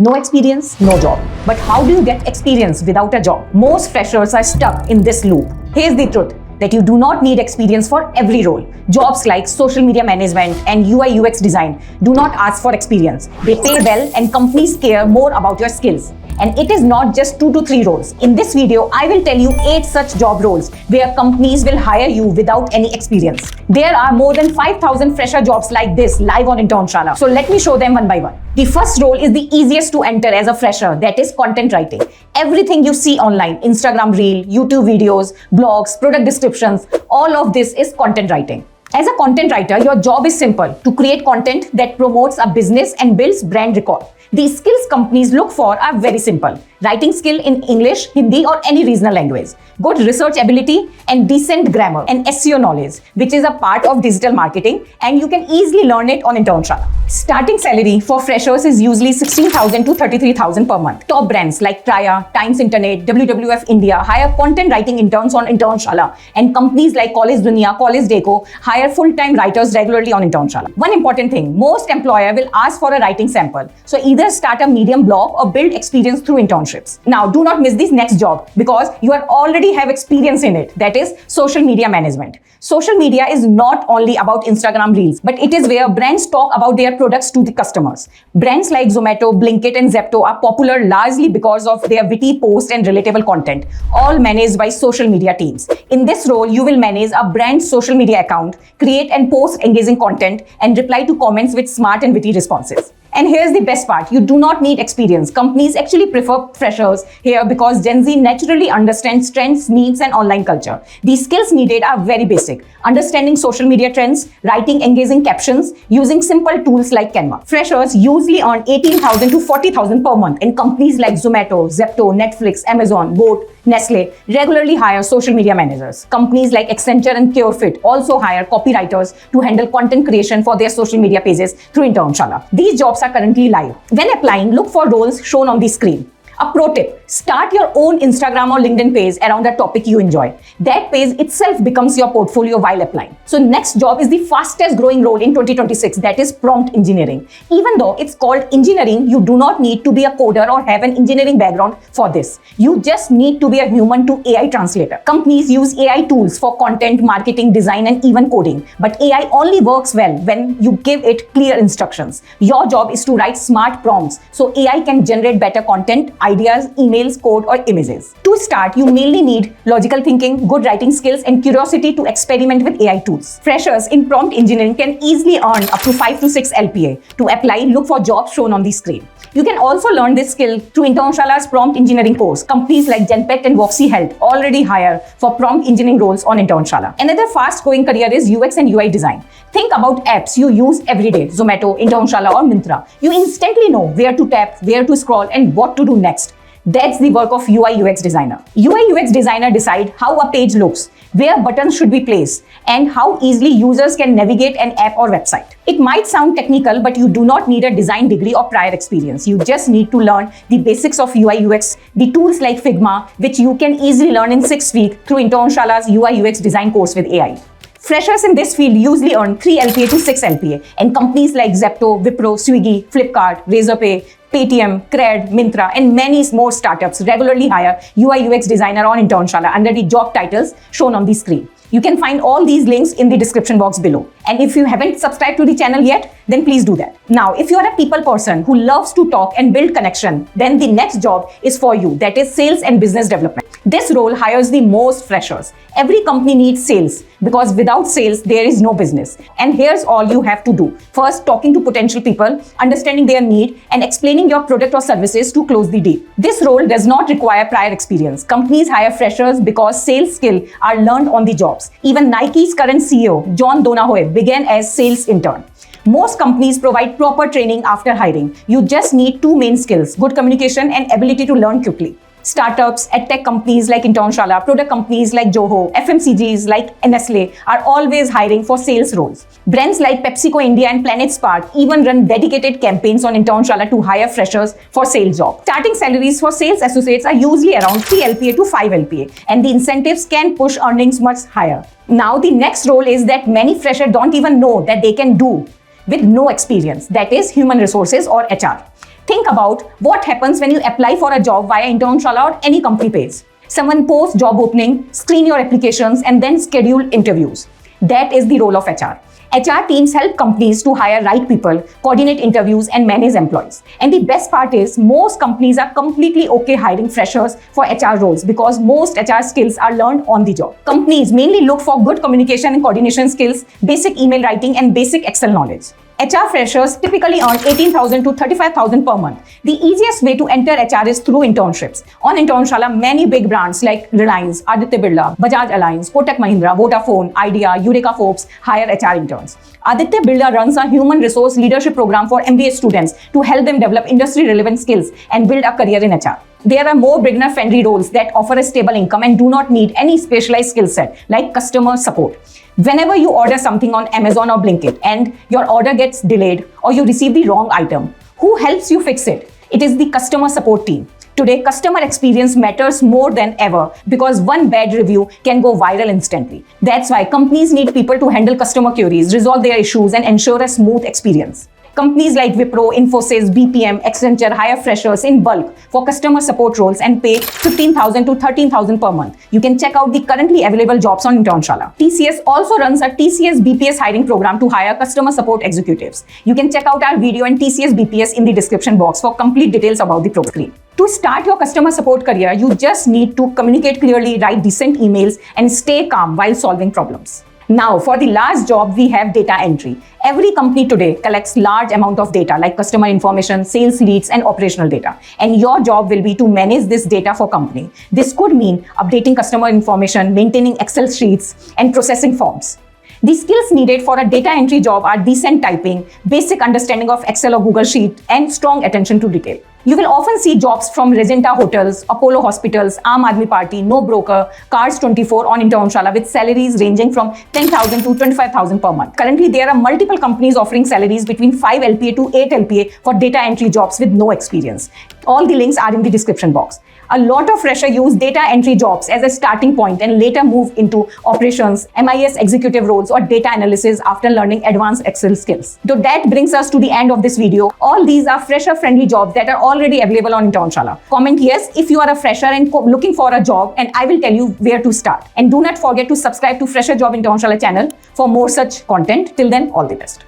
No experience, no job. But how do you get experience without a job? Most freshers are stuck in this loop. Here's the truth, that you do not need experience for every role. Jobs like social media management and UI UX design do not ask for experience. They pay well and companies care more about your skills. And it is not just 2 to 3 roles. In this video, I will tell you 8 such job roles where companies will hire you without any experience. There are more than 5,000 fresher jobs like this live on Internshala. So let me show them one by one. The first role is the easiest to enter as a fresher, that is content writing. Everything you see online, Instagram Reel, YouTube videos, blogs, product descriptions, all of this is content writing. As a content writer, your job is simple: to create content that promotes a business and builds brand recall. The skills companies look for are very simple: writing skill in English, Hindi or any regional language, good research ability and decent grammar, and SEO knowledge, which is a part of digital marketing and you can easily learn it on Internshala. Starting salary for freshers is usually 16,000 to 33,000 per month. Top brands like Traya, Times Internet, WWF India hire content writing interns on Internshala, and companies like College Dunia, College Deco hire full-time writers regularly on Internshala. One important thing, most employer will ask for a writing sample. So either start a medium blog or build experience through internships. Now do not miss this next job because you already have experience in it. That is social media management. Social media is not only about Instagram Reels, but it is where brands talk about their products to the customers. Brands like Zomato, Blinkit and Zepto are popular largely because of their witty posts and relatable content, all managed by social media teams. In this role, you will manage a brand's social media account, create and post engaging content, and reply to comments with smart and witty responses. And here's the best part, you do not need experience. Companies actually prefer freshers here because Gen Z naturally understands trends, needs and online culture. The skills needed are very basic: understanding social media trends, writing engaging captions, using simple tools like Canva. Freshers usually earn 18,000 to 40,000 per month, and companies like Zomato, Zepto, Netflix, Amazon, Boat, Nestle regularly hire social media managers. Companies like Accenture and CureFit also hire copywriters to handle content creation for their social media pages through Internshala. These jobs are currently live. When applying, look for roles shown on the screen. A pro tip, start your own Instagram or LinkedIn page around a topic you enjoy. That page itself becomes your portfolio while applying. So next job is the fastest growing role in 2026, that is prompt engineering. Even though it's called engineering, you do not need to be a coder or have an engineering background for this. You just need to be a human to AI translator. Companies use AI tools for content, marketing, design and even coding. But AI only works well when you give it clear instructions. Your job is to write smart prompts so AI can generate better content, ideas, emails, code or images. To start, you mainly need logical thinking, good writing skills and curiosity to experiment with AI tools. Freshers in prompt engineering can easily earn up to 5 to 6 LPA. To apply, look for jobs shown on the screen. You can also learn this skill through Internshala's prompt engineering course. Companies like Genpact and Voxy Health already hire for prompt engineering roles on Internshala. Another fast-growing career is UX and UI design. Think about apps you use every day, Zomato, Internshala or Myntra. You instantly know where to tap, where to scroll and what to do next. That's the work of UI UX designer. UI UX designer decide how a page looks, where buttons should be placed, and how easily users can navigate an app or website. It might sound technical, but you do not need a design degree or prior experience. You just need to learn the basics of UI UX, the tools like Figma, which you can easily learn in 6 weeks through Internshala's UI UX design course with AI. Freshers in this field usually earn 3 LPA to 6 LPA, and companies like Zepto, Wipro, Swiggy, Flipkart, Razorpay, Paytm, Cred, Myntra, and many more startups regularly hire UI UX designer on Internshala under the job titles shown on the screen. You can find all these links in the description box below. And if you haven't subscribed to the channel yet, then please do that. Now, if you are a people person who loves to talk and build connection, then the next job is for you, that is sales and business development. This role hires the most freshers. Every company needs sales because without sales, there is no business. And here's all you have to do. First, talking to potential people, understanding their need, and explaining your product or services to close the deal. This role does not require prior experience. Companies hire freshers because sales skills are learned on the jobs. Even Nike's current CEO, John Donahoe, began as sales intern. Most companies provide proper training after hiring. You just need 2 main skills: good communication and ability to learn quickly. Startups, edtech companies like Internshala, product companies like Joho, FMCGs like Nestle are always hiring for sales roles. Brands like PepsiCo India and Planet Spark even run dedicated campaigns on Internshala to hire freshers for sales jobs. Starting salaries for sales associates are usually around 3 LPA to 5 LPA, and the incentives can push earnings much higher. Now, the next role is that many freshers don't even know that they can do with no experience, that is human resources or HR. Think about what happens when you apply for a job via Internshala or any company page. Someone posts job opening, screen your applications, and then schedule interviews. That is the role of HR. HR teams help companies to hire right people, coordinate interviews, and manage employees. And the best part is, most companies are completely okay hiring freshers for HR roles because most HR skills are learned on the job. Companies mainly look for good communication and coordination skills, basic email writing, and basic Excel knowledge. HR freshers typically earn 18,000 to 35,000 per month. The easiest way to enter HR is through internships. On Internshala, many big brands like Reliance, Aditya Birla, Bajaj Alliance, Kotak Mahindra, Vodafone, Idea, Eureka Forbes hire HR interns. Aditya Birla runs a human resource leadership program for MBA students to help them develop industry-relevant skills and build a career in HR. There are more beginner-friendly roles that offer a stable income and do not need any specialized skill set, like customer support. Whenever you order something on Amazon or Blinkit and your order gets delayed or you receive the wrong item, who helps you fix it? It is the customer support team. Today, customer experience matters more than ever because one bad review can go viral instantly. That's why companies need people to handle customer queries, resolve their issues, and ensure a smooth experience. Companies like Wipro, Infosys, BPM, Accenture hire freshers in bulk for customer support roles and pay 15,000 to 13,000 per month. You can check out the currently available jobs on Internshala. TCS also runs a TCS BPS hiring program to hire customer support executives. You can check out our video on TCS BPS in the description box for complete details about the program. To start your customer support career, you just need to communicate clearly, write decent emails, and stay calm while solving problems. Now, for the last job, we have data entry. Every company today collects large amount of data like customer information, sales leads, and operational data. And your job will be to manage this data for company. This could mean updating customer information, maintaining Excel sheets, and processing forms. The skills needed for a data entry job are decent typing, basic understanding of Excel or Google Sheet, and strong attention to detail. You will often see jobs from Regenta Hotels, Apollo Hospitals, Aam Aadmi Party, No Broker, Cars 24 on Internshala with salaries ranging from 10,000 to 25,000 per month. Currently, there are multiple companies offering salaries between 5 LPA to 8 LPA for data entry jobs with no experience. All the links are in the description box. A lot of freshers use data entry jobs as a starting point and later move into operations, MIS executive roles, or data analysis after learning advanced Excel skills. So that brings us to the end of this video. All these are fresher-friendly jobs that are already available on Internshala. Comment yes if you are a fresher and looking for a job, and I will tell you where to start. And do not forget to subscribe to Fresher Job Internshala channel for more such content. Till then, all the best.